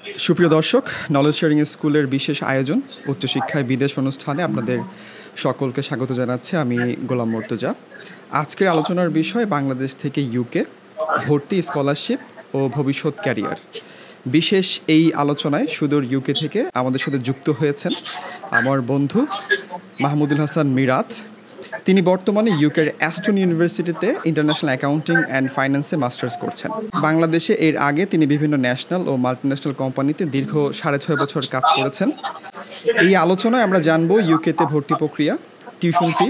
সুপ্রিয় দর্শক, knowledge sharing স্কুলের বিশেষ আয়োজন উচ্চশিক্ষায় বিদেশ অনুষ্ঠানে আপনাদের সকলকে স্বাগত জানাচ্ছি। আমি গোলাম মর্তুজা। আজকের আলোচনার বিষয় বাংলাদেশ থেকে ইউকে ভর্তি, স্কলারশিপ ও ভবিষ্যৎ ক্যারিয়ার। বিশেষ এই আলোচনায় সুদূর ইউকে থেকে আমাদের সাথে যুক্ত হয়েছেন আমার বন্ধু মাহমুদুল হাসান মিরাজ। তিনি বর্তমানে ইউকের অ্যাস্টন ইউনিভার্সিটিতে ইন্টারন্যাশনাল অ্যাকাউন্টিং অ্যান্ড ফাইন্যান্সে মাস্টার্স করছেন। বাংলাদেশে এর আগে তিনি বিভিন্ন ন্যাশনাল ও মাল্টিন্যাশনাল কোম্পানিতে দীর্ঘ 6.5 বছর কাজ করেছেন। এই আলোচনায় আমরা জানবো ইউকেতে ভর্তি প্রক্রিয়া, tuition fee,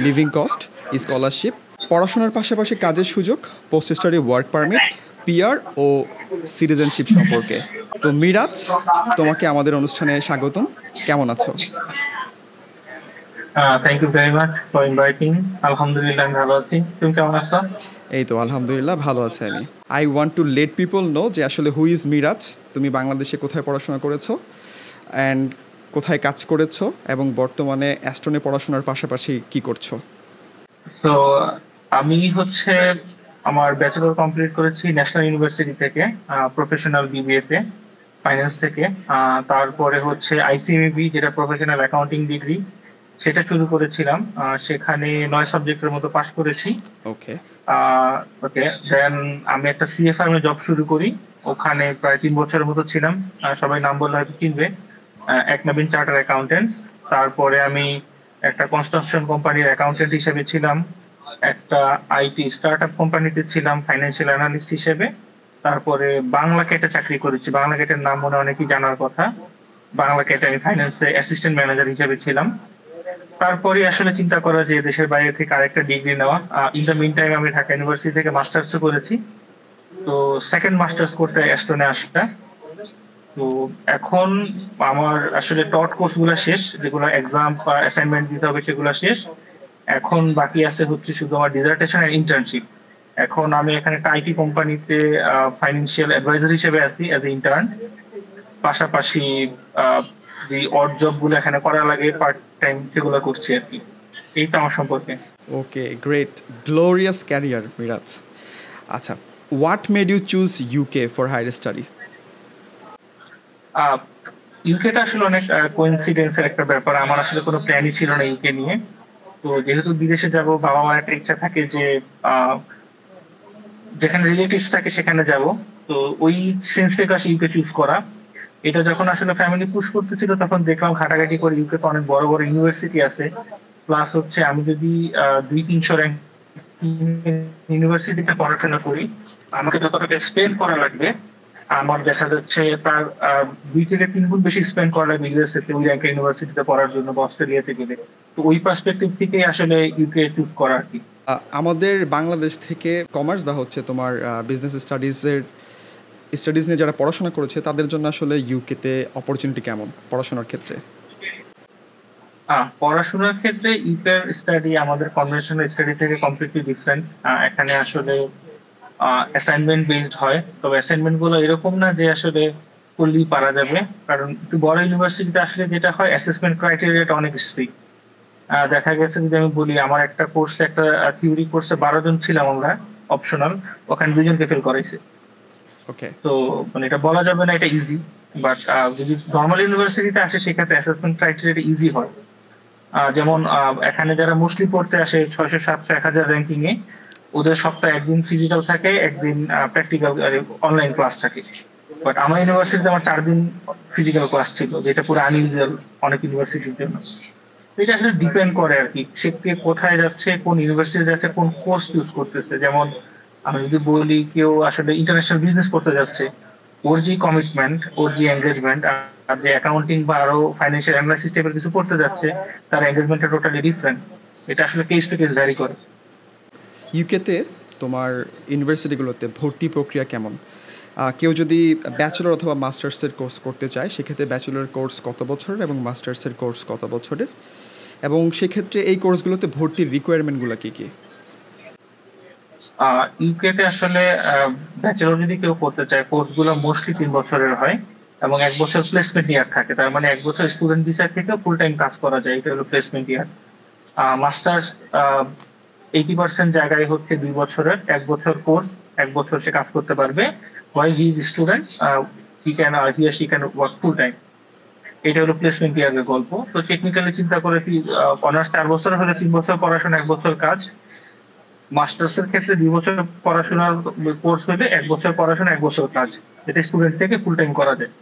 living cost, scholarship, পড়াশোনার পাশাপাশি কাজের সুযোগ, post study work permit, PR ও সিটিজেনশিপ সম্পর্কে। তো মিরাজ, তোমাকে আমাদের অনুষ্ঠানে স্বাগতম। কেমন আছো? Thank you very much for inviting. আলহামদুলিল্লাহ, আমি ভালো আছি। তুমি কেমন আছো? এই তো আলহামদুলিল্লাহ ভালো আছি আমি। I want to let people know যে আসলে হু ইজ মিরাজ, তুমি বাংলাদেশে কোথায় পড়াশোনা করেছো অ্যান্ড কোথায় কাজ করেছো এবং বর্তমানে অ্যাস্টনে পড়াশোনার পাশাপাশি কি করছো। তো আমি আমার ব্যাচেলর কমপ্লিট করেছি ন্যাশনাল ইউনিভার্সিটি থেকে, প্রফেশনাল বিবিএ তে, ফাইন্যান্স থেকে। তারপরে আইসিএমবি, যেটা প্রফেশনাল অ্যাকাউন্টিং ডিগ্রি, সেটা শুরু করেছিলাম। সেখানে 9 সাবজেক্টের মতো পাশ করেছি। ওকে ওকে, দেন আমি একটা সিএ ফার্মে জব শুরু করি। ওখানে প্রায় 3 বছরের মতো ছিলাম। সবাই নাম বললে হয়তো চিনবে, একনবীন চার্টার অ্যাকাউন্টেন্টস। তারপরে আমি একটা কনস্ট্রাকশন কোম্পানির অ্যাকাউন্টেন্ট হিসেবে ছিলাম। একটা আইটি স্টার্টআপ কোম্পানিতে ছিলাম ফাইন্যান্সিয়াল অ্যানালিস্ট হিসেবে। তারপরে বাংলা ক্যাটে চাকরি করেছি। বাংলা ক্যাটের নাম মনে অনেকেই জানার কথা। বাংলা ক্যাটে আমি ফাইন্যান্সে অ্যাসিস্ট্যান্ট ম্যানেজার হিসেবে ছিলাম। তারপরে আসলে চিন্তা করা যে দেশের বাইরে থেকে আরেকটা ডিগ্রি নেওয়া। ইন দ্য মিন টাইম আমি ঢাকা ইউনিভার্সিটি থেকে মাস্টার্স করেছি। তো সেকেন্ড মাস্টার্স করতে অ্যাস্টনে আসা। তো এখন আমার আসলে টট কোর্স গুলো শেষ, যেগুলো এক্সাম বা অ্যাসাইনমেন্ট দিতে হবে সেগুলো শেষ। এখন বাকি আছে শুধু আমার ডিজার্টেশন আর ইন্টার্নশিপ। এখন আমি এখানে একটা আইটি কোম্পানিতে ফাইন্যান্সিয়াল অ্যাডভাইজার হিসেবে আছি অ্যাজ এ ইন্টার্ন। পাশাপাশি যে অড জব গুলো এখানে করা লাগে পার্ট টাইম, সেগুলো করছি আর কি। এইটা আমার সম্পর্কে। Okay, great, glorious career Miraj. আচ্ছা, what made you choose UK for higher study? ইউকেটা আসলে অনেক কোইন্সিডেন্সের একটা ব্যাপার। আমার আসলে কোনো প্ল্যানই ছিল না ইউকে নিয়ে। তো যেহেতু বিদেশে যাব, বাবা মার একটা ইচ্ছা থাকে যে যেখানে রিলেটিভস থাকে সেখানে যাব। তো ওই সেন্স থেকে আসলে ইউকে চুজ করা। এটা যখন আসলে ফ্যামিলি পুশ করতেছিল, তখন দেখলাম ঘাটাঘাটি করে ইউকে তো অনেক বড় বড় ইউনিভার্সিটি আছে। প্লাস আমি যদি 200-300 র্যাঙ্ক ইউনিভার্সিটিতে পড়াশোনা করি, আমাকে যত টাকা স্পেন্ড করা লাগবে, আমার দেখা যাচ্ছে তার 2 থেকে 3 গুণ বেশি স্পেন্ড করা লাগবে ইউএসএ ওই র্যাঙ্কের ইউনিভার্সিটিতে পড়ার জন্য বা অস্ট্রেলিয়াতে গেলে। তো ওই পার্সপেক্টিভ থেকেই আসলে ইউকে চুজ করা আর কি। আমাদের বাংলাদেশ থেকে কমার্স বা তোমার বিজনেস স্টাডিজ নিয়ে যারা পড়াশোনা করেছে তাদের জন্য আসলে ইউকেতে অপরচুনিটি কেমন পড়াশোনার ক্ষেত্রে? পড়াশোনার ক্ষেত্রে ইউকের স্টাডি আমাদের কনভেনশনাল স্টাডি থেকে কমপ্লিটলি ডিফারেন্ট। এখানে আসলে অ্যাসাইনমেন্ট বেসড হয়। তবে অ্যাসাইনমেন্ট গুলো এরকম না যে আসলে করলেই পারা যাবে। কারণ একটু বড় ইউনিভার্সিটিতে আসলে যেটা হয়, অ্যাসেসমেন্ট ক্রাইটেরিয়াটা অনেক স্ট্রিক্ট। দেখা গেছে যদি আমি বলি, আমার একটা কোর্সে, একটা থিওরি কোর্সে 12 জন ছিলাম আমরা, অপশনাল। ওখানে 2 জনকে ফেল করাইছে। ওকে, তো মানে এটা বলা যাবে না এটা ইজি। বাট যদি নর্মাল ইউনিভার্সিটিতে আসে, সেক্ষেত্রে অ্যাসেসমেন্ট ক্রাইটেরিয়াটা ইজি হয়। যেমন এখানে যারা মোস্টলি পড়তে আসে 600, 700, 1000 র্যাঙ্কিং এ, ওদের সপ্তাহে একদিন ফিজিক্যাল থাকে, একদিন প্র্যাকটিক্যাল অনলাইন ক্লাস থাকে। বাট আমার ইউনিভার্সিটিতে আমার 4 দিন ফিজিক্যাল ক্লাস ছিল, যেটা পুরো আনইউজুয়াল অনেক ইউনিভার্সিটির জন্য। এটা আসলে ডিপেন্ড করে আর কি, সে কে কোথায় যাচ্ছে, কোন ইউনিভার্সিটি যাচ্ছে, কোন কোর্স চুজ করতেছে। যেমন আমি যদি বলি, কেউ আসলে ইন্টারন্যাশনাল বিজনেস করতে যাচ্ছে, ওর যে কমিটমেন্ট, ওর যে এঙ্গেজমেন্ট, আর যে অ্যাকাউন্টিং বা আরো ফাইন্যান্সিয়াল অ্যানালাইসিস টাইপের কিছু করতে যাচ্ছে, তার এঙ্গেজমেন্টটা টোটালি ডিফারেন্ট। এটা আসলে কেস টু কেস ভ্যারি করে। ইউকেতে তোমার ইউনিভার্সিটিগুলোতে ভর্তি প্রক্রিয়া কেমন? কেউ যদি ব্যাচেলর অথবা মাস্টার্সের কোর্স করতে চায়, সেক্ষেত্রে ব্যাচেলর কোর্স কত বছরের এবং মাস্টার্সের কোর্স কত বছরের, এবং সেক্ষেত্রে এই কোর্সগুলোতে ভর্তির রিকোয়ারমেন্টগুলো কী কী? ইউকেতে আসলে ব্যাচেলর যদি কেউ করতে চায়, কোর্স গুলো মোস্টলি 3 বছরের হয় এবং 1 বছর প্লেসমেন্ট ইয়ার থাকে। তার মানে 1 বছর স্টুডেন্ট ভিসা থেকে ফুল টাইম কাজ করা যায়, এটা হলো প্লেসমেন্ট ইয়ার। মাস্টার্স 80% জায়গায় 2 বছরের, 1 বছর কোর্স, 1 বছর সে কাজ করতে পারবে। Why he is student, he or she can work full time. এটা হলো প্লেসমেন্ট ইয়ারের গল্প। তো টেকনিক্যালি চিন্তা করে অনার্স 4 বছর হলে 3 বছর পড়াশোনা 1 বছর কাজ, মাস্টার্স এর ক্ষেত্রে 2 বছর পড়াশোনার কোর্স হলে 1 বছর পড়াশোনা 1 বছর কাজ, এটা স্টুডেন্ট থেকে ফুল টাইম করা যায়।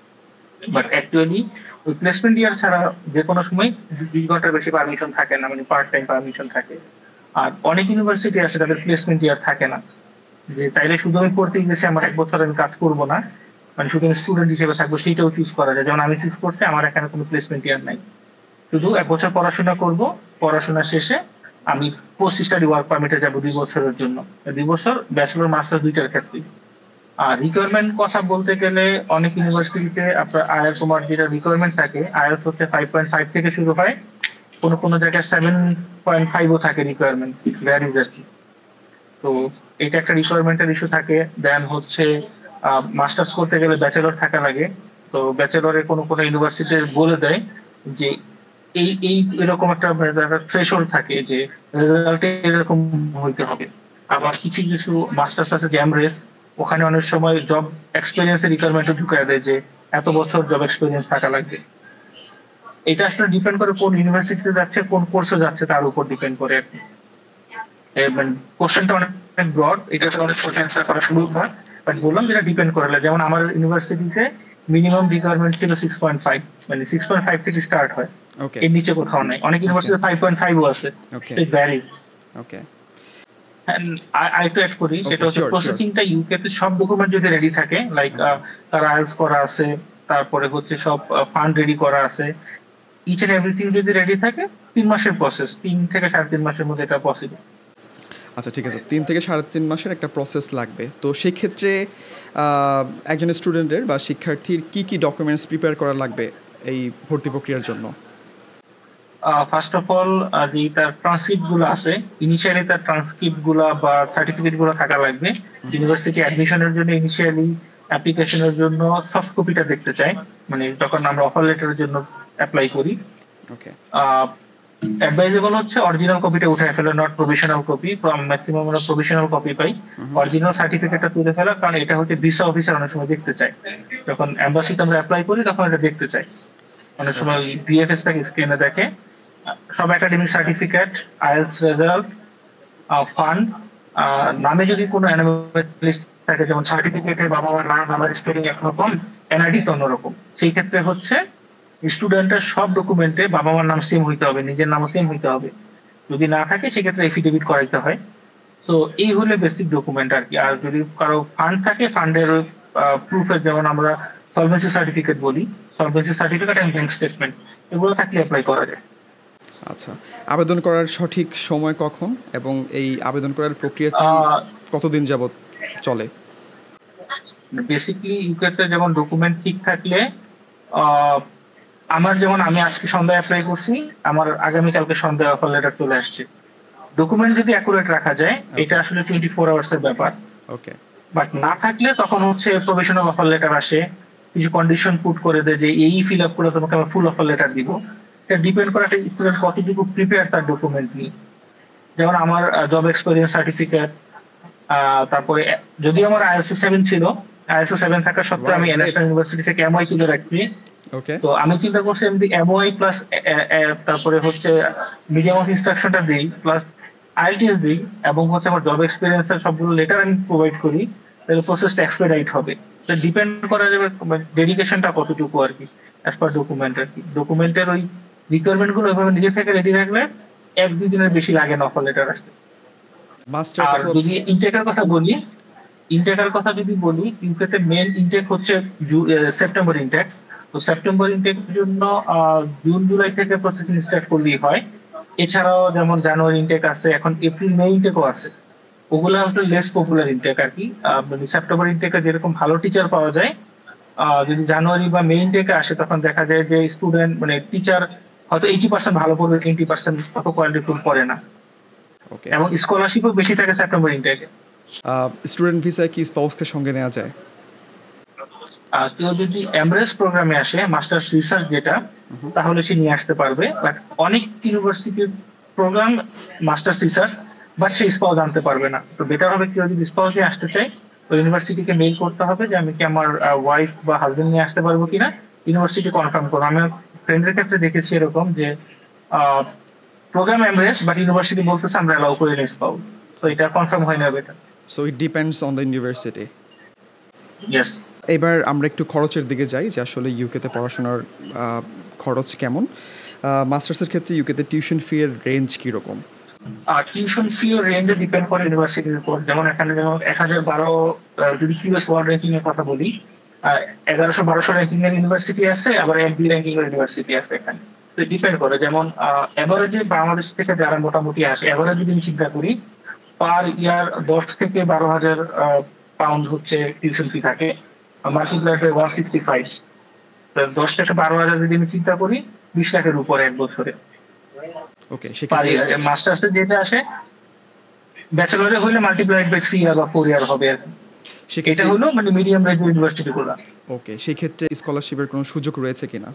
বাট অ্যাকচুয়ালি ওই প্লেসমেন্ট ইয়ার ছাড়া যে কোনো সময় 2 ঘন্টার বেশি পারমিশন থাকে না, মানে পার্ট টাইম পারমিশন থাকে। আর অনেক ইউনিভার্সিটি আছে তাদের প্লেসমেন্ট ইয়ার থাকে না, যে চাইলে শুধু আমি পড়তে গেছি আমার 1 বছর আমি কাজ করবো না, মানে শুধু আমি স্টুডেন্ট হিসেবে থাকবো, সেইটাও চুজ করা যায়। যেমন আমি চুজ করছি আমার এখানে কোনো প্লেসমেন্ট ইয়ার নাই, শুধু 1 বছর পড়াশোনা করব, পড়াশোনা শেষে আমি পোস্ট স্টাডি ওয়ার্ক পারমিটে যাবো 2 বছরের জন্য। 2 বছর ব্যাচেলর মাস্টার দুইটার ক্ষেত্রে। আর রিকোয়ারমেন্ট কথা বলতে গেলে অনেক ইউনিভার্সিটিতে আপনার আইএলটিএস তোমার যেটা রিকোয়ারমেন্ট থাকে, আইএলটিএস হচ্ছে 5.5 থেকে শুরু হয়, কোনো জায়গায় 7.5ও থাকে রিকোয়ারমেন্ট, ভ্যারিজ আর কি। তো এটা একটা রিকোয়ারমেন্টের ইস্যু থাকে। দেন হচ্ছে মাস্টার্স করতে গেলে ব্যাচেলর থাকা লাগে। তো ব্যাচেলরে কোনো ইউনিভার্সিটি বলে দেয় যে এই এরকম একটা থ্রেশহোল্ড থাকে যে রেজাল্ট এরকম হইতে হবে। আবার কিছু কিছু মাস্টার্স আছে যে এমরেস, ওখানে অনেক সময় জব এক্সপিরিয়েন্সের রিকোয়ারমেন্ট ঢুকায় দেয় যে এত বছর জব এক্সপিরিয়েন্স থাকা লাগবে। এটা আসলে ডিপেন্ড করে কোন ইউনিভার্সিটিতে যাচ্ছে, কোন কোর্সে যাচ্ছে তার উপর ডিপেন্ড করে আর কি। মানে কোশ্চেনটা অনেক ব্রড, এটা অনেক ছোট অ্যান্সার করা সম্ভব হয়, বাট বললাম যেটা ডিপেন্ড করে। যেমন আমার ইউনিভার্সিটিতে মিনিমাম রিকোয়ারমেন্ট ছিল 6.5, মানে 6.5 থেকে স্টার্ট হয়, এর নিচে কোথাও নাই। অনেক ইউনিভার্সিটিতে 5.5ও আছে, ইট ভ্যারিজ। ওকে, আরেকটু অ্যাড করি, সেটা হচ্ছে প্রসেসিংটা ইউকে তে সব ডকুমেন্ট যদি রেডি থাকে, লাইক তার আইএলটিএস করা আছে, তারপরে হচ্ছে সব ফান্ড রেডি করা আছে, ইচ এন্ড এভরিথিং যদি রেডি থাকে, 3 মাসের প্রসেস, 3 থেকে 3.5 মাসের মধ্যে এটা পসিবল। আচ্ছা, ঠিক আছে, 3 থেকে 3.5 মাসের একটা প্রসেস লাগবে। তো সেই ক্ষেত্রে একজন স্টুডেন্টের বা শিক্ষার্থীর কি কি ডকুমেন্টস প্রিপেয়ার করা লাগবে এই ভর্তি প্রক্রিয়ার জন্য? ফার্স্ট অফ অল যে তার ট্রান্সক্রিপ্ট গুলো আছে, ইনিশিয়ালি তার ট্রান্সক্রিপ্ট গুলা বা সার্টিফিকেট গুলো থাকা লাগবে। ইউনিভার্সিটি অ্যাডমিশনের জন্য ইনিশিয়ালি অ্যাপ্লিকেশনের জন্য সফট কপিটা দেখতে চাই, মানে যখন আমরা অফার লেটারের জন্য অ্যাপ্লাই করি। ওকে, অ্যাডভাইজেবল হচ্ছে অরিজিনাল কপিটা উঠে ফেলা, নট প্রভিশনাল কপি। ম্যাক্সিমাম আমরা প্রভিশনাল কপি পাই। অরিজিনাল সার্টিফিকেটটা তুলে ফেলা, কারণ এটা হচ্ছে ভিসা অফিসার অনেক সময় দেখতে চাই, যখন এম্বাসিতে আমরা অ্যাপ্লাই করি তখন এটা দেখতে চাই। অনেক সময় বিএফএস টাকে স্ক্রিনে দেখে। সব academic certificate, IELTS result, fund, নামে যদি কোনো অ্যানোমালিস থাকে, যেমন সার্টিফিকেটে বাবা মার নাম, আমার স্পেলিং একরকম, এনআইডি তো অন্যরকম, সেই ক্ষেত্রে হচ্ছে স্টুডেন্টের সব ডকুমেন্টে বাবা মার নাম সেম হইতে হবে, নিজের নামও সেম হইতে হবে। যদি না থাকে সেক্ষেত্রে এফিডেভিট করাইতে হয়। তো এই হলে বেসিক ডকুমেন্ট আর কি। আর যদি কারো ফান্ড থাকে, ফান্ডের প্রুফের, যেমন আমরা সলভেন্সি সার্টিফিকেট বলি, solvency certificate and bank statement, এগুলো থাকলে অ্যাপ্লাই করা যায়। আচ্ছা, আবেদন করার সঠিক সময় কখন এবং এই আবেদন করার প্রক্রিয়াটি কতদিন যাবত চলে? বেসিক্যালি ইউকেতে যেমন ডকুমেন্ট ঠিক থাকলে, আমার যেমন আমি আজকে সন্ধ্যায় অ্যাপ্লাই করছি, আমার আগামীকালকে সন্ধ্যায় অফার লেটার চলে আসছে। ডকুমেন্ট যদি অ্যাকুরেট রাখা যায়, এটা আসলে 24 আওয়ার্স এর ব্যাপার। ওকে, বাট না থাকলে তখন হচ্ছে প্রভিশনাল অফার লেটার আসে, কিছু কন্ডিশন পুট করে দেয় যে এই ফিল আপ করে তোমাকে আমরা ফুল অফার লেটার দিব। এটা ডিপেন্ড করে একটা স্টুডেন্ট কতটুকু প্রিপেয়ার তার ডকুমেন্ট নিয়ে। যেমন আমার জব এক্সপেরিয়েন্স সার্টিফিকেট, তারপরে যদি আমার আইএসও 7 ছিল, আইএসও 7 থাকা সত্ত্বেও আমি ন্যাশনাল ইউনিভার্সিটি থেকে এমওআই তুলে রাখছি। তো আমি চিন্তা করছি এমনি এমওআই প্লাস তারপরে হচ্ছে মিডিয়াম অফ ইনস্ট্রাকশনটা দিই, প্লাস আইএলটিএস দিই, এবং হচ্ছে আমার জব এক্সপিরিয়েন্সের সবগুলো লেটার আমি প্রোভাইড করি, তাহলে প্রসেসটা এক্সপেডাইট হবে। তো ডিপেন্ড করা যাবে ডেডিকেশনটা কতটুকু আর কি, অ্যাজ পার ডকুমেন্ট আর কি। ডকুমেন্টের ওই রিকোয়ারমেন্ট গুলো ওইভাবে নিজে থেকে রেডি রাখলে 1-2 দিনের বেশি লাগে না অফার লেটার আসতে। আর যদি ইনটেকের কথা বলি, ইউকেতে মেন ইনটেক হচ্ছে সেপ্টেম্বর ইনটেক। তো সেপ্টেম্বর ইনটেকের জন্য জুন জুলাই থেকে প্রসেসিং স্টার্ট করলেই হয়। এছাড়াও যেমন জানুয়ারি ইনটেক আছে, এখন এপ্রিল মে ইনটেকও আছে। ওগুলো হচ্ছে লেস পপুলার ইনটেক আর কি। সেপ্টেম্বর ইনটেকে যেরকম ভালো টিচার পাওয়া যায়, যদি জানুয়ারি বা মে ইনটেকে আসে তখন দেখা যায় যে স্টুডেন্ট মানে টিচার হয়তো 80% ভালো পড়বে, 20% অত কোয়ালিটিফুল পড়ে না। এবং স্কলারশিপও বেশি থাকে সেপ্টেম্বর ইনটেকে। স্টুডেন্ট ভিসায় কি স্পাউসকে সঙ্গে নেওয়া যায়? কেউ যদি এমব্রেস প্রোগ্রামে আসে, মাস্টার্স রিসার্চ যেটা, তাহলে সে নিয়ে আসতে পারবে। বাট অনেক ইউনিভার্সিটির প্রোগ্রাম মাস্টার্স রিসার্চ, বাট সে স্পাউস আনতে পারবে না। তো বেটার হবে কেউ যদি স্পাউস নিয়ে আসতে চায় তো ইউনিভার্সিটিকে মেইল করতে হবে যে আমি কি আমার ওয়াইফ বা হাজবেন্ড নিয়ে আসতে পারবো কিনা, ইউনিভার্সিটি কনফার্ম করবো। আমি ফ্রেন্ডের ক্ষেত্রে দেখেছি এরকম যে প্রোগ্রাম এমরেস বাট ইউনিভার্সিটি বলতেছে আমরা অ্যালাউ করে নিস পাবো, তো এটা কনফার্ম হয় না এটা। So it depends on the university. Yes. এবার আমরা একটু খরচের দিকে যাই, যে আসলে ইউকেতে পড়াশোনার খরচ কেমন। মাস্টার্সের ক্ষেত্রে ইউকেতে টিউশন ফি এর রেঞ্জ কীরকম? আর টিউশন ফি রেঞ্জে ডিপেন্ড করে ইউনিভার্সিটির উপর। যেমন এখানে যেমন 1012 যদি কিউএস ওয়ার্ল্ড র্যাঙ্কিং এর কথা বলি, 1100-1200 র্যাঙ্কিং এর ইউনিভার্সিটি আছে, আবার এমপি র্যাঙ্কিং এর ইউনিভার্সিটি আছে এখানে। তো ডিপেন্ড করে, যেমন এভারেজে বাংলাদেশ থেকে যারা মোটামুটি আসে, এভারেজ যদি আমি চিন্তা করি, পার ইয়ার 10 থেকে 12 হাজার পাউন্ড হচ্ছে টিউশন ফি থাকে, মাল্টিপ্লাইড বাই 165। 10 থেকে 12 হাজার যদি আমি চিন্তা করি, 20 লাখের উপরে এক বছরে। ওকে, সেক্ষেত্রে মাস্টার্সে যেটা আসে, ব্যাচেলরে হলে মাল্টিপ্লাইড বাই 3 ইয়ার বা 4 ইয়ার হবে আর কি। এটা হলো মানে মিডিয়াম রেঞ্জ ইউনিভার্সিটি গুলো। ওকে, সেই ক্ষেত্রে স্কলারশিপের কোনো সুযোগ রয়েছে কিনা?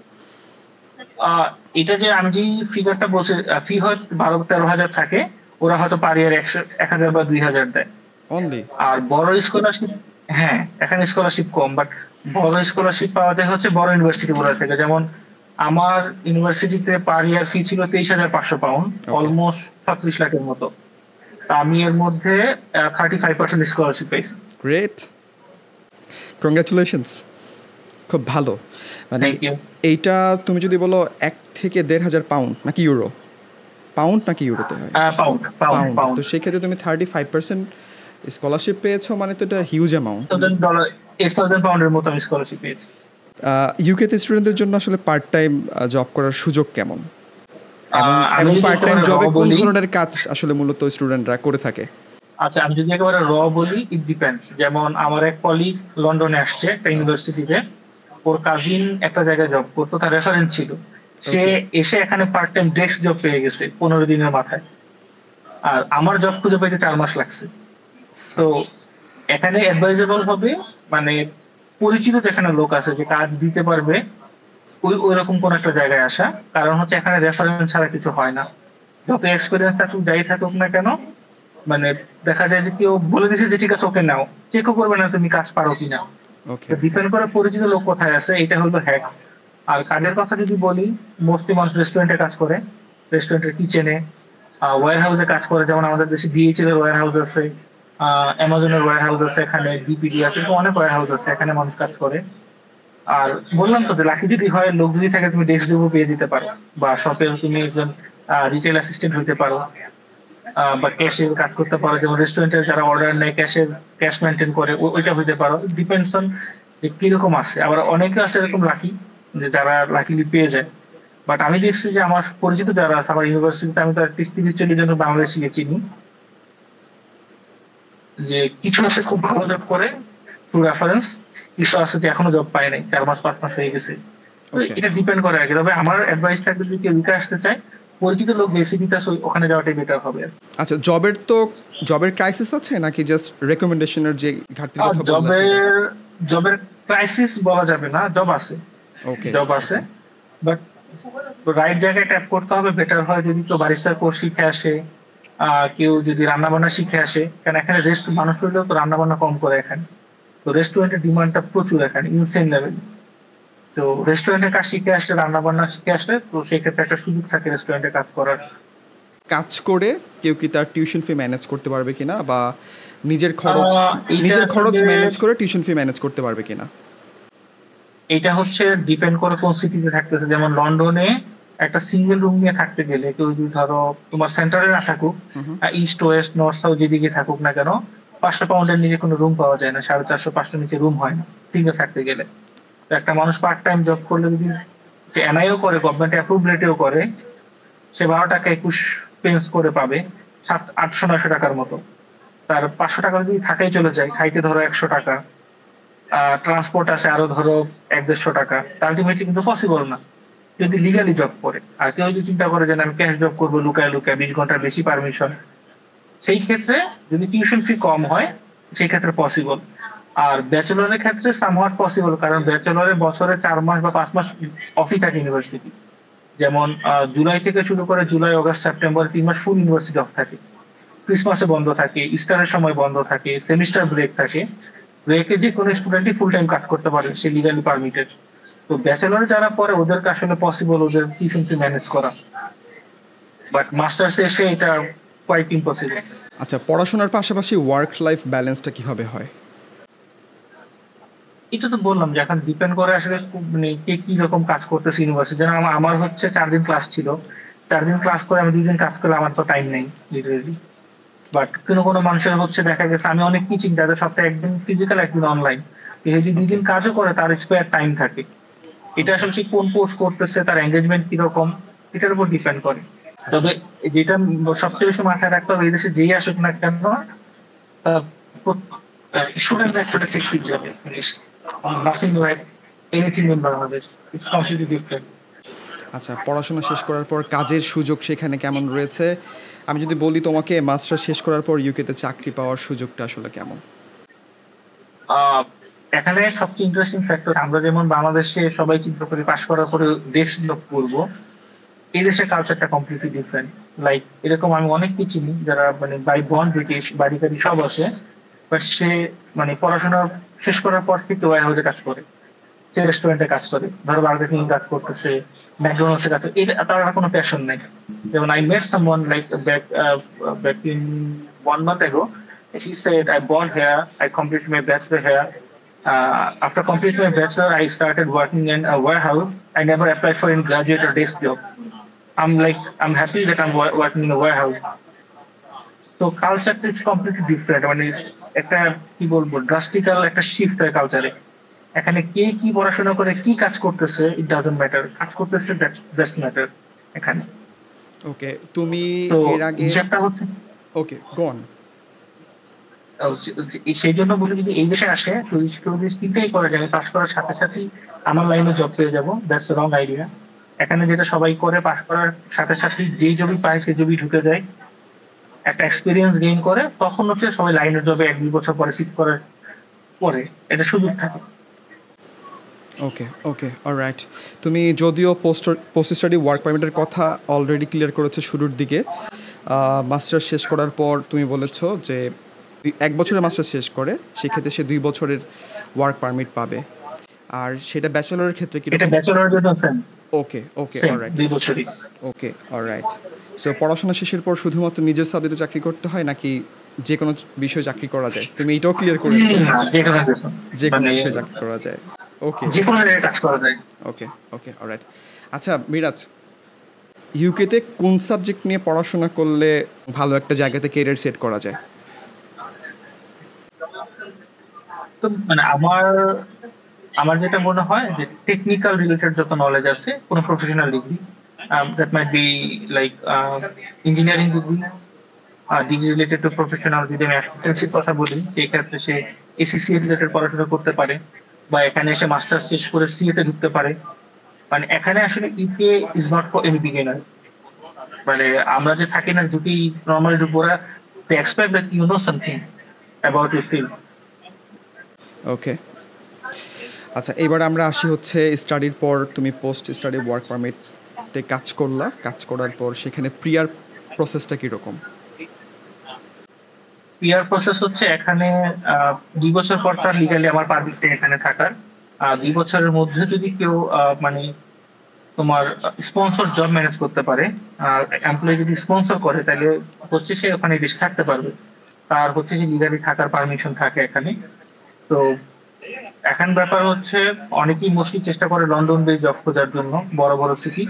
এটা যে আমি যে ফিগারটা বলছি, ফি হয় 12-13 হাজার থাকে, ওরা হয়তো পার ইয়ার 1,000 বা 2,000 দেয় অনলি। আর বড় স্কলারশিপ, হ্যাঁ এখানে স্কলারশিপ কম, বাট বড় স্কলারশিপ পাওয়া যায় হচ্ছে বড় ইউনিভার্সিটি গুলো থেকে। যেমন আমার ইউনিভার্সিটিতে পার ইয়ার ফি ছিল 23,500 পাউন্ড, অলমোস্ট 36 লাখের মতো। আমি এর মধ্যে 35% স্কলারশিপ পেয়েছি। গ্রেট, কংগ্রাচুলেশনস, খুব ভালো। মানে এইটা তুমি যদি বলো 1 থেকে 1,500 পাউন্ড নাকি ইউরো? পাউন্ড নাকি ইউরোতে হয়? পাউন্ড। তো সেই ক্ষেত্রে তুমি 35% স্কলারশিপ পেয়েছো, মানে তো এটা হিউজ অ্যামাউন্ট। $8,000 পাউন্ডের মতো আমি স্কলারশিপ পেয়েছি। ইউকেতে স্টুডেন্টদের জন্য আসলে পার্ট টাইম জব করার সুযোগ কেমন, এবং পার্ট টাইম জবে কোন ধরনের কাজ আসলে মূলত স্টুডেন্টরা করে থাকে? আচ্ছা, আমি যদি একেবারে বলি, ইট ডিপেন্ডস। যেমন আমার এক কলিগ লন্ডনে আসছে একটা ইউনিভার্সিটিতে, ওর কাজিন একটা জায়গায় জব করতো, তার রেফারেন্স ছিল, সে এসে এখানে পার্ট টাইম ডেস্ক জব পেয়ে গেছে 15 দিনের মাথায়। আর আমার জব খুঁজে পেতে 4 মাস লাগছে। তো এখানে অ্যাডভাইজেবল হবে মানে পরিচিত যেখানে লোক আছে যে কাজ দিতে পারবে, ওই রকম কোন একটা জায়গায় আসা। কারণ হচ্ছে এখানে রেফারেন্স ছাড়া কিছু হয় না, যত এক্সপিরিয়েন্স থাকুক যাই থাকুক না কেন, মানে দেখা যায় যে কেউ বলে দিছে যে ঠিক আছে ওকে নাও, চেকও করবে না তুমি কাজ পারো কিনা। ডিপেন্ড করে পরিচিত লোক কোথায় আছে, এটা হলো হ্যাকস। আর কাজের কথা যদি বলি, মোস্টলি মানুষ রেস্টুরেন্টে কাজ করে, রেস্টুরেন্টের কিচেনে, ওয়্যার হাউসে কাজ করে। যেমন আমাদের দেশে ডিএইচএল এর ওয়্যার হাউস আছে, অ্যামাজনের ওয়্যার হাউস আছে, এখানে ডিপিডি আছে, অনেক ওয়্যার হাউস আছে, এখানে মানুষ কাজ করে। আর বললাম তো যে লাকি যদি হয়, লোক যদি থাকে, তুমি ডেস্ক জবও পেয়ে যেতে পারো, বা শপে তুমি একজন রিটেল অ্যাসিস্ট্যান্ট হইতে পারো, বা ক্যাশে কাজ করতে পারো। যেমন রেস্টুরেন্টের যারা অর্ডার নেয়, ক্যাশ মেনটেন করে, ওইটা হইতে পারো। ডিপেন্ডস অন যে কিরকম আছে। আবার অনেকে আছে এরকম লাকি যে যারা লাকিলি পেয়ে যায়। বাট আমি দেখছি যে আমার পরিচিত যারা আছে, আমার ইউনিভার্সিটিতে আমি তো 30-40 জন বাংলাদেশিকে চিনি, যে কিছু আছে খুব ভালো জব করে থ্রু রেফারেন্স, কিছু আছে যে এখনো জব পায় নাই, 4 মাস 5 মাস হয়ে গেছে। এটা ডিপেন্ড করে আর কি। তবে আমার অ্যাডভাইস থাকবে, যদি কেউ উইকে আসতে চায়, পরিচিত লোক বেশি দিতে ওখানে যাওয়াটাই বেটার হবে। আচ্ছা, জবের ক্রাইসিস আছে নাকি জাস্ট রেকমেন্ডেশনের যে ঘাটতির কথা বলছেন? জবের ক্রাইসিস বলা যাবে না, জব আছে। ওকে, জব আছে, বাট রাইট জায়গায় ট্যাপ করতে হবে। বেটার হয় যদি কেউ বারিস্টার কোর্স শিখে আসে, কেউ যদি রান্না বান্না শিখে আসে, কারণ এখানে মানুষ হইলেও তো রান্না বান্না কম করে এখানে। তো রেস্টুরেন্টের ডিমান্ডটা প্রচুর এখানে, ইনসেন লেভেল। তো রেস্টুরেন্টের কাজ শিখে আসলে, রান্না বান্না শিখে আসলে, তো সেক্ষেত্রে একটা সুযোগ থাকে রেস্টুরেন্টে কাজ করার। কাজ করে কেউ কি তার টিউশন ফি ম্যানেজ করতে পারবে কিনা, বা নিজের খরচ ম্যানেজ করে টিউশন ফি ম্যানেজ করতে পারবে কিনা? এটা হচ্ছে ডিপেন্ড করে কোন সিটিতে থাকতেছে। যেমন লন্ডনে একটা সিঙ্গেল রুম নিয়ে থাকতে গেলে, কেউ যদি ধরো তোমার সেন্টারে না থাকুক, ইস্ট ওয়েস্ট নর্থ সাউথ যেদিকে থাকুক না কেন, 500 পাউন্ডের নিচে কোনো রুম পাওয়া যায় না, 450-500 নিচে রুম হয় না সিঙ্গেল থাকতে গেলে। তো একটা মানুষ পার্ট টাইম জব করলে, যদি এনআইও করে, গভর্নমেন্ট অ্যাপ্রুভ রেটেও করে, সে 12 টাকা 21 পেন্স করে পাবে, 800-900 টাকার মতো। তার 500 টাকা যদি থাকাই চলে যায়, খাইতে ধরো 100 টাকা, ট্রান্সপোর্ট আছে আরো ধরো 100-150 টাকা, আলটিমেটলি কিন্তু পসিবল না যদি লিগালি জব করে। আর কেউ যদি চিন্তা করে যে আমি ক্যাশ জব করবো লুকায় 20 ঘন্টার বেশি পারমিশন, সেই ক্ষেত্রে যদি টিউশন ফি কম হয়, সেই ক্ষেত্রে পসিবল। আর ব্যাচেলরের ক্ষেত্রে সামহাট পসিবল, কারণ ব্যাচেলরে বছরে 4 মাস বা 5 মাস অফই থাকে ইউনিভার্সিটি। যেমন জুলাই থেকে শুরু করে জুলাই, অগস্ট, সেপ্টেম্বর 3 মাস ফুল ইউনিভার্সিটি অফ থাকে। ক্রিসমাসে বন্ধ থাকে, ইস্টারের সময় বন্ধ থাকে, সেমিস্টার ব্রেক থাকে। রেখে যে কোনো স্টুডেন্টই ফুল টাইম কাজ করতে পারে, সে লিগালি পারমিটেড। তো ব্যাচেলর যারা পড়ে ওদেরকে আসলে পসিবল ওদের টিউশন ফি ম্যানেজ করা, বাট মাস্টার্সে এসে এটা কোয়াইট ইম্পসিবল। আচ্ছা, পড়াশোনার পাশাপাশি ওয়ার্ক লাইফ ব্যালেন্সটা কিভাবে হয়? এটা তো বললাম যে এখন ডিপেন্ড করে আসলে মানে কে কি রকম কাজ করতেছে ইউনিভার্সিটি। যেন আমার হচ্ছে 4 দিন ক্লাস ছিল, 4 দিন ক্লাস করে আমি 2 দিন কাজ করলে আমার তো টাইম নেই লিটারেলি। বাট কোনো কোনো মানুষের হচ্ছে দেখা গেছে, আমি অনেক টিচিং যাদের সপ্তাহে একদিন ফিজিক্যাল একদিন অনলাইন, যদি ওকে, 2 দিন কাজও করে তার স্পেয়ার টাইম থাকে। এটা আসলে সে কোন কোর্স করতেছে, তার এঙ্গেজমেন্ট কিরকম, এটার উপর ডিপেন্ড করে। আচ্ছা, তবে যেটা সবচেয়ে বেশি মাথায় রাখতে হবে, এই দেশে যেই আসুক না কেন স্টুডেন্ট একটা ঠিক যাবে, nothing like anything in Bangladesh, it's completely different. আচ্ছা, পড়াশোনা শেষ করার পর কাজের সুযোগ সেখানে কেমন রয়েছে? আমি যদি বলি তোমাকে মাস্টার শেষ করার পর ইউকেতে চাকরি পাওয়ার সুযোগটা আসলে কেমন? আহ এখানে সবচেয়ে ইন্টারেস্টিং ফ্যাক্টর, আমরা যেমন বাংলাদেশে সবাই চিন্তা করি পাশ করার পরে দেশ জব করবো, এই দেশের কালচারটা কমপ্লিটলি ডিফারেন্ট। লাইক এরকম আমি অনেককে চিনি যারা মানে বাই বর্ন ব্রিটিশ, বাড়ি গাড়ি সব আছে, বাট সে মানে পড়াশোনা শেষ করার পর থেকে ওয়ার হাউসে কাজ করে, সে রেস্টুরেন্টে কাজ করে, ধরো বার্গার কিং কাজ করতেছে, ম্যাকডোনাল্ডস এ কাজ করে, এটা তার আর কোনো প্যাশন নাই। যেমন I met someone like back in 1 month ago, he said I born here, I completed my bachelor here. After completing my bachelor, I started working in a warehouse. I never applied for any graduate or desk job. I'm happy that I'm working in a warehouse. So culture is completely different. মানে একটা কি বলবো drastically একটা shift হয় কালচারে। এখানে কে কি পড়াশোনা করে কি কাজ করতেছে ইট ডাজন্ট ম্যাটার, কাজ করতেছে দ্যাটস ম্যাটার এখানে। ওকে, তুমি তো এর আগে হিসাবটা হচ্ছে ওকে গন সেই জন্য বলি, যদি এই দেশে আসে তো চিন্তাই করা যায় পাস করার সাথে সাথেই আমার লাইনে জব পেয়ে যাবো, দ্যাটস রং আইডিয়া। এখানে যেটা সবাই করে পাস করার সাথে সাথে যেই জবই পায় সেই জবই ঢুকে যায়, একটা এক্সপিরিয়েন্স গেইন করে, তখন হচ্ছে সবাই লাইনের জবে 1-2 বছর পরে শিফট করার পরে এটা সুযোগ থাকে। ওকে, ওকে, অলরাইট। তুমি যদিও পোস্ট স্টাডি ওয়ার্ক পারমিটের কথা অলরেডি ক্লিয়ার করেছো শুরুর দিকে, মাস্টার শেষ করার পর তুমি বলেছো যে 1 বছরের মাস্টার শেষ করে সেক্ষেত্রে সে 2 বছরের ওয়ার্ক পারমিট পাবে, আর সেটা ব্যাচেলরের ক্ষেত্রে কি? এটা ব্যাচেলরের জন্য সেম, ওকে, ওকে, সেম অলরাইট, 2 বছরই। ওকে, অলরাইট। সো পড়াশোনা শেষের পর শুধুমাত্র নিজের সাবজেক্টে চাকরি করতে হয় নাকি যে কোনো বিষয়ে চাকরি করা যায়? তুমি এটাও ক্লিয়ার করেছো, যে কোনো কিছু, যে কোনো মানে বিষয়ে চাকরি করা যায়। ওকে, যে কোনো জায়গায় কাজ করা যায়। ওকে, ওকে, অলরাইট। আচ্ছা মিরাজ, ইউকেতে কোন সাবজেক্ট নিয়ে পড়াশোনা করলে ভালো একটা জায়গাতে ক্যারিয়ার সেট করা যায়? তো মানে আমার আমার যেটা মনে হয় যে টেকনিক্যাল রিলেটেড যত নলেজ আছে, কোনো professional degree, that might be like engineering degree, degree related to professional. যদি আমি অ্যাকাউন্টেন্সির কথা বলি সেই ক্ষেত্রে সে এসিসি রিলেটেড পড়াশোনা করতে পারে, বা এখানে এসে মাস্টার্স শেষ করে সিএ তে ঢুকতে পারে। মানে এখানে আসলে UK is not for any beginner. মানে আমরা যে থাকি না, যদি নর্মালি ওরা they expect that you know something about your field. Okay, আচ্ছা এবার আমরা আসি হচ্ছে স্টাডির পর তুমি পোস্ট স্টাডি ওয়ার্ক পারমিটে কাজ করলা, কাজ করার পর সেখানে প্রিয়ার প্রসেসটা কীরকম? পিআর প্রসেস হচ্ছে এখানে 2 বছর পর তার লিগালি আমার পারমিট এখানে থাকার। 2 বছরের মধ্যে যদি কেউ মানে তোমার স্পন্সর জব ম্যানেজ করতে পারে, আর এমপ্লয়ি যদি স্পন্সর করে তাহলে হচ্ছে সে ওখানে বেশি থাকতে পারবে, তার হচ্ছে যে লিগালি থাকার পারমিশন থাকে এখানে। তো এখন ব্যাপার হচ্ছে অনেকেই মোস্টলি চেষ্টা করে লন্ডন বেস জব খোঁজার জন্য, বড় বড় সিটি।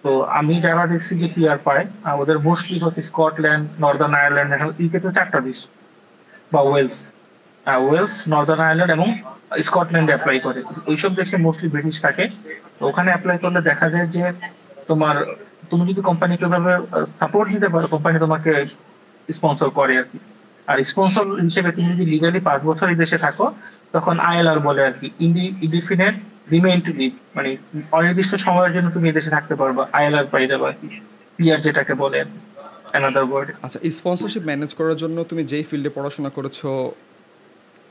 তো আমি যারা দেখছি যে পিআর পায়, ওদের মোস্টলি হচ্ছে স্কটল্যান্ড, নর্দার্ন আয়ারল্যান্ড, এখন ইউকে তো 4টা দেশ, বা ওয়েলস, নর্দার্ন আয়ারল্যান্ড এবং স্কটল্যান্ডে অ্যাপ্লাই করে। ওইসব দেশে মোস্টলি ব্রিটিশ থাকে। তো ওখানে অ্যাপ্লাই করলে দেখা যায় যে তোমার, তুমি যদি কোম্পানিকে ভাবে সাপোর্ট দিতে পারো, কোম্পানি তোমাকে স্পন্সর করে আর কি। আর স্পন্সর হিসেবে তুমি যদি লিগালি 5 বছর এই দেশে থাকো, তখন আইএলআর বলে আর কি, ইনডিফিনিট রিমেইন টু লিভ, মানে অনির্দিষ্ট সময়ের জন্য তুমি এই দেশে থাকতে পারবা, আইএলআর পাই যাবে আর কি, পিআর যেটাকে বলে আর কি, অ্যানাদার ওয়ার্ড। আচ্ছা, স্পন্সরশিপ ম্যানেজ করার জন্য তুমি যেই ফিল্ডে পড়াশোনা করেছো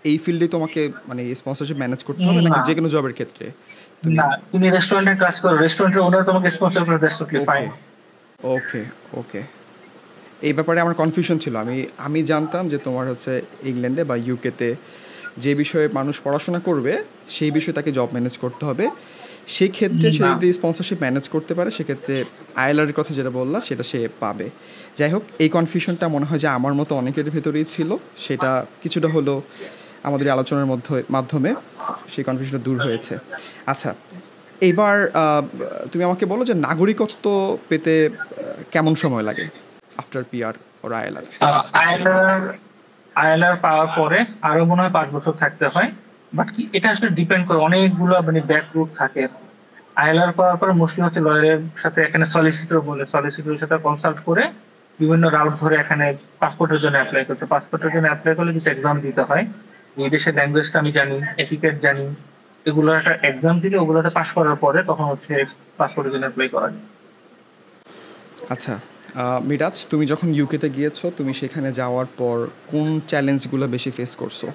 এই ফিল্ডে তোমাকে মানে স্পন্সরশিপ ম্যানেজ করতে হবে নাকি না যে কোনো জবের ক্ষেত্রে? তুমি না, তুমি রেস্টুরেন্টে কাজ করো, রেস্টুরেন্টের ওনার তোমাকে স্পন্সর করে, দ্যাটস ওকে ওকে, ফাইন। ওকে, ওকে। এই ব্যাপারে আমার কনফিউশন ছিল। আমি জানতাম যে তোমার হচ্ছে ইংল্যান্ডে বা ইউকেতে যে বিষয়ে মানুষ পড়াশোনা করবে সেই বিষয়ে তাকে জব ম্যানেজ করতে হবে। সেক্ষেত্রে সে না। যদি স্পন্সরশিপ ম্যানেজ করতে পারে সেক্ষেত্রে আইএলআর এর কথা যেটা বললা সেটা সে পাবে। যাই হোক, এই কনফিউশনটা মনে হয় যে আমার মতো অনেকের ভেতরেই ছিল, সেটা কিছুটা হলো আমাদের এই আলোচনার মাধ্যমে সেই কনফিউশনটা দূর হয়েছে। আচ্ছা, এইবার তুমি আমাকে বলো যে নাগরিকত্ব পেতে কেমন সময় লাগে আফটার পিআর ওর আইএলআর? আইএলআর আইএলআর পাওয়ার পরে আরো মনে হয় 5 বছর থাকতে হয়। বাট কি এটা আসলে ডিপেন্ড করে, অনেকগুলো মানে ব্যাক রুট থাকে। আইএলআর পাওয়ার পরে মুশকিল হচ্ছে লয়ারের সাথে, এখানে সলিসিটর বলে, সলিসিটরের সাথে কনসাল্ট করে বিভিন্ন রাউট ধরে এখানে পাসপোর্টের জন্য অ্যাপ্লাই করতে। পাসপোর্টের জন্য অ্যাপ্লাই করলে কিছু এক্সাম দিতে হয়। এই দেশের ল্যাঙ্গুয়েজটা আমি জানি, এটিকেট জানি, এগুলো একটা এক্সাম দিলে ওগুলোতে পাস করার পরে তখন হচ্ছে পাসপোর্টের জন্য অ্যাপ্লাই করা যায়। আচ্ছা, মিরাজ, তুমি যখন ইউকেতে গিয়েছো, তুমি সেখানে যাওয়ার পর কোন চ্যালেঞ্জগুলো বেশি ফেস করছো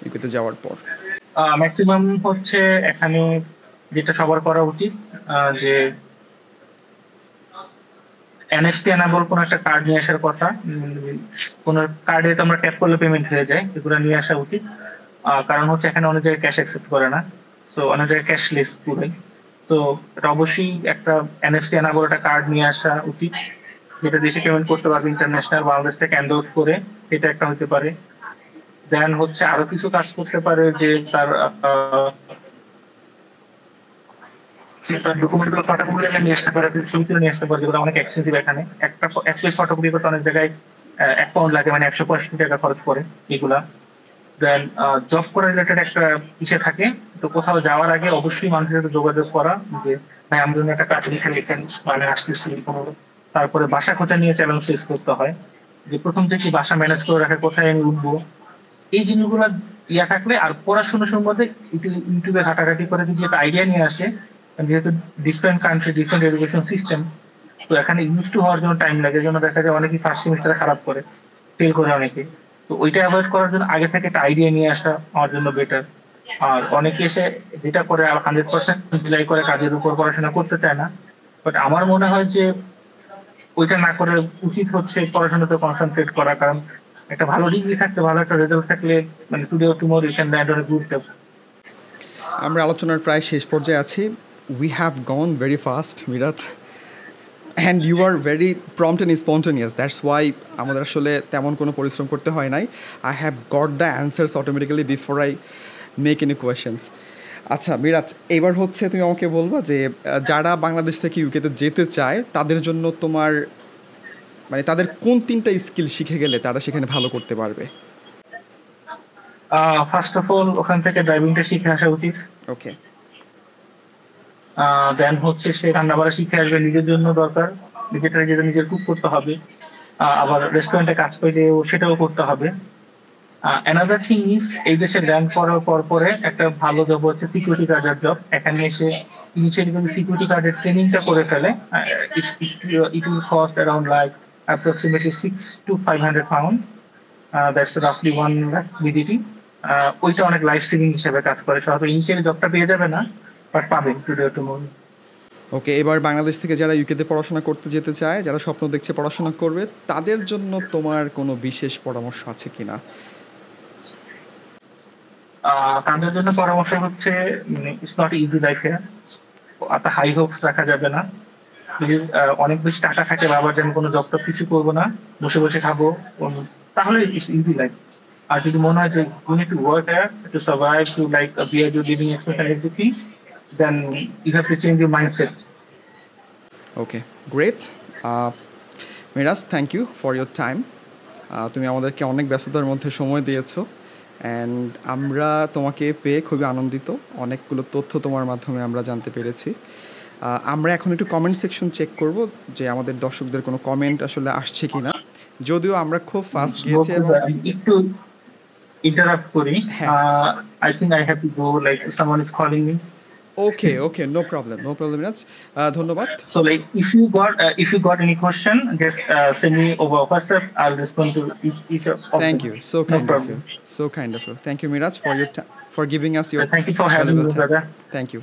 ইউকেতে যাওয়ার পর? ম্যাক্সিমাম হচ্ছে এখানে যেটা সবার করা উচিত, যে এনএফসি এনাবল কোন একটা কার্ড নিয়ে আসার কথা। কোন কার্ডে তো আমরা ট্যাপ করলে পেমেন্ট হয়ে যায়, এগুলো নিয়ে আসা উচিত। কারণ হচ্ছে এখানে অনেক জায়গায় ক্যাশ অ্যাকসেপ্ট করে না, সো অনেক জায়গায় ক্যাশলেস পুরোই। তো এটা অবশ্যই একটা এনএফসি এনাবল একটা কার্ড নিয়ে আসা উচিত, যেটা দেশে পেমেন্ট করতে পারবে ইন্টারন্যাশনাল, বাংলাদেশ থেকে এন্ডোর্স করে, এটা একটা হতে পারে। দেন হচ্ছে আরো কিছু কাজ করতে পারে, যে তার ডকুমেন্ট গুলো ফটোকপি নিয়ে আসতে পারে, ছবি তুলে নিয়ে আসতে পারে, যেগুলো অনেক এক্সপেন্সিভ এখানে। এক পেজ ফটোকপি করতে অনেক জায়গায় 1 পাউন্ড লাগে, মানে 165 টাকা খরচ করে এগুলা। দেন জব করা রিলেটেড একটা ইসে থাকে, তো কোথাও যাওয়ার আগে অবশ্যই মানুষের সাথে যোগাযোগ করা, যে ভাই আমি জন্য একটা কাজ লিখেন, মানে আসতেছি। তারপরে বাসা খোঁজা নিয়ে চ্যালেঞ্জ ফেস করতে হয়, যে প্রথম থেকে বাসা ম্যানেজ করে রাখে, কোথায় আমি উঠবো, এই জিনিসগুলো ইয়া থাকলে। আর পড়াশোনার মধ্যে ইউটিউবে ঘাটাঘাটি করে যদি একটা আইডিয়া নিয়ে আসে, যেহেতু different country, different education system, তো এখানে ইউজ টু হওয়ার জন্য টাইম লাগে। জন্য দেখা যায় অনেকেই ফার্স্ট সেমিস্টারে খারাপ করে, ফেল করে অনেকে। তো ওইটা অ্যাভয়েড করার জন্য আগে থেকে একটা আইডিয়া নিয়ে আসা আমার জন্য বেটার। আর অনেকে এসে যেটা করে 100% রিলাই করে, কাজের উপর পড়াশোনা করতে চায় না। বাট আমার মনে হয় যে ওইটা না করে উচিত হচ্ছে পড়াশোনাতে কনসেন্ট্রেট করা। কারণ একটা ভালো ডিগ্রি থাকতে, ভালো একটা রেজাল্ট থাকলে, মানে today or tomorrow you can land on a good job. আমরা আলোচনার প্রায় শেষ পর্যায়ে আছি। We have gone very fast, Miraj, and you are very prompt and spontaneous. That's why আমাদের আসলে তেমন কোনো পরিশ্রম করতে হয় নাই। I have got the answers automatically before I make any questions. আচ্ছা মিরাজ, এবার হচ্ছে তুমি আমাকে বলবা যে যারা বাংলাদেশ থেকে ইউকেতে যেতে চায় তাদের জন্য তোমার মানে তাদের কোন 3টা স্কিল শিখে গেলে তারা সেখানে ভালো করতে পারবে? ফার্স্ট অফ অল ওখান থেকে ড্রাইভিংটা শিখে আসা উচিত। ওকে। দেন হচ্ছে সে রান্না বাড়া শিখে আসবে, নিজের জন্য দরকার, নিজের কুক করতে হবে। আবার রেস্টুরেন্টে কাজ করলে সেটাও করতে হবে। অ্যানাদার থিং ইজ, এই দেশে ল্যান্ড করার পরে একটা ভালো জব হচ্ছে সিকিউরিটি গার্ডের জব। এখানে এসে ইনিশিয়ালি যদি সিকিউরিটি গার্ডের ট্রেনিংটা করে ফেলে, it will cost around like approximately 600 to 500 pound, that's রাফলি 1 lakh BDT। ওইটা অনেক লাইফ সেভিং হিসেবে কাজ করে। হয়তো ইনিশিয়ালি জবটা পেয়ে যাবে না, বাট পাবেন টুডে টুমরো। ওকে, এবার বাংলাদেশ থেকে যারা ইউকেতে পড়াশোনা করতে যেতে চায়, যারা স্বপ্ন দেখছে পড়াশোনা করবে, তাদের জন্য তোমার কোনো বিশেষ পরামর্শ আছে কিনা? তাদের জন্য পরামর্শ হচ্ছে, it's not easy life here, এত হাই হোপস রাখা যাবে না। প্লিজ, অনেক বেশি টাকা থাকে বাবার যে আমি কোনো জব টব কিছু করবো না, বসে বসে খাবো, তাহলে ইটস ইজি লাইফ। আর যদি মনে হয় যে you need to work here to survive, to like bear your living expense everything, then you have to change your mindset. Okay, great. Miraj, thank you for your time. তুমি আমাদেরকে অনেক ব্যস্ততার মধ্যে সময় দিয়েছো, অ্যান্ড আমরা তোমাকে পেয়ে খুবই আনন্দিত। অনেকগুলো তথ্য তোমার মাধ্যমে আমরা জানতে পেরেছি। আমরা এখন একটু কমেন্ট সেকশন চেক করব যে আমাদের দর্শকদের কোনো কমেন্ট আসলে আসছে কিনা। যদিও আমরা খুব ফাস্ট গিয়েছি এবং একটু ইন্টারাপ্ট করি। হ্যাঁ। I think I have to go, like someone is calling me. Okay, no problem Miraj, ধন্যবাদ। So like if you got any question, just send me over WhatsApp. I'll respond to each of them. Thank you, so No kind of problem. you, so kind of you. Thank you, Miraj, for your for giving us your Thank you for having me, valuable time. brother. Thank you.